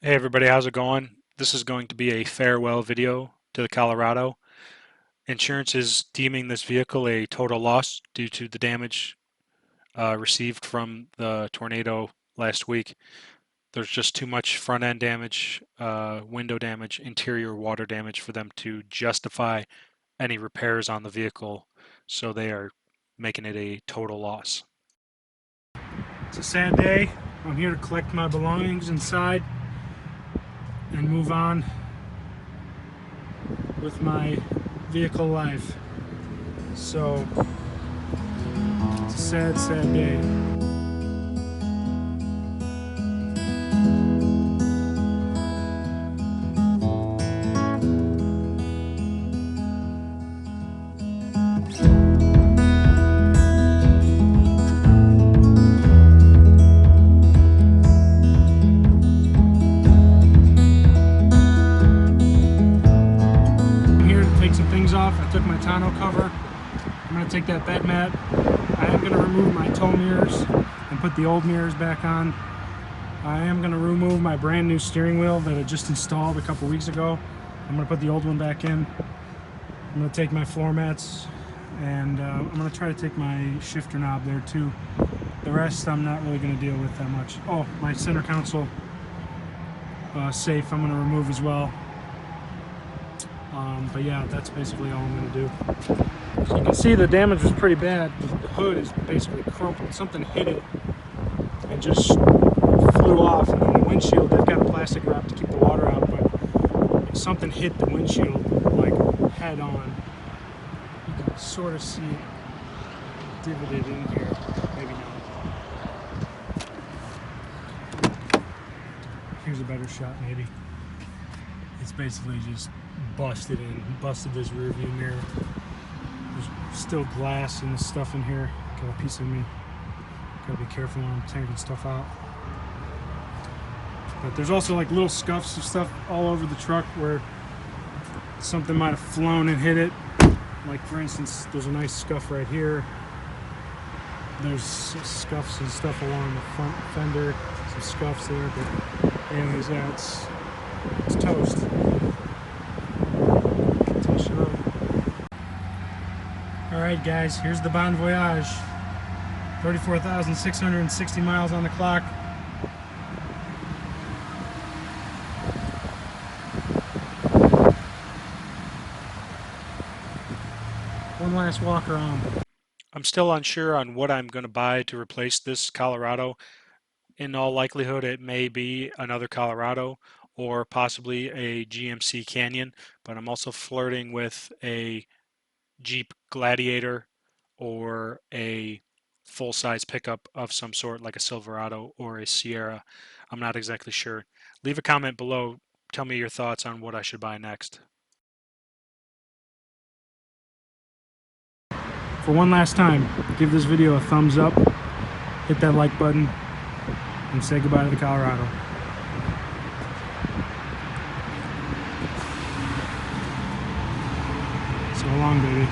Hey everybody, how's it going? This is going to be a farewell video to the Colorado. Insurance is deeming this vehicle a total loss due to the damage received from the tornado last week. There's just too much front end damage, window damage, interior water damage for them to justify any repairs on the vehicle, so they are making it a total loss. It's a sad day. I'm here to collect my belongings inside and move on with my vehicle life. So it's a sad, sad day. I'm here to take some things off. I took my tonneau cover. I'm going to take that bed mat. I am going to remove my tow mirrors and put the old mirrors back on. I am going to remove my brand new steering wheel that I just installed a couple weeks ago. I'm going to put the old one back in. I'm going to take my floor mats and I'm going to try to take my shifter knob there too. The rest I'm not really going to deal with that much. Oh, my center console safe I'm going to remove as well. But yeah, that's basically all I'm going to do. So you can see the damage was pretty bad. The hood is basically crumpled. Something hit it and just flew off. And then the windshield, they've got a plastic wrap to keep the water out, but something hit the windshield like head on. You can sort of see it divoted in here. Maybe not. Here's a better shot, maybe. It's basically just busted this rear view mirror. There's still glass and stuff in here. Got a piece of me. Gotta be careful when I'm taking stuff out. But there's also like little scuffs of stuff all over the truck where something might have flown and hit it. Like for instance, there's a nice scuff right here. There's scuffs and stuff along the front fender. Some scuffs there, but anyways, yeah, it's toast. Alright guys, here's the Bon Voyage. 34,660 miles on the clock. One last walk around. I'm still unsure on what I'm going to buy to replace this Colorado. In all likelihood, it may be another Colorado or possibly a GMC Canyon, but I'm also flirting with a Jeep Gladiator or a full-size pickup of some sort like a Silverado or a Sierra. I'm not exactly sure. Leave a comment below. Tell me your thoughts on what I should buy next. For one last time, give this video a thumbs up, hit that like button, and say goodbye to the Colorado. So long, baby.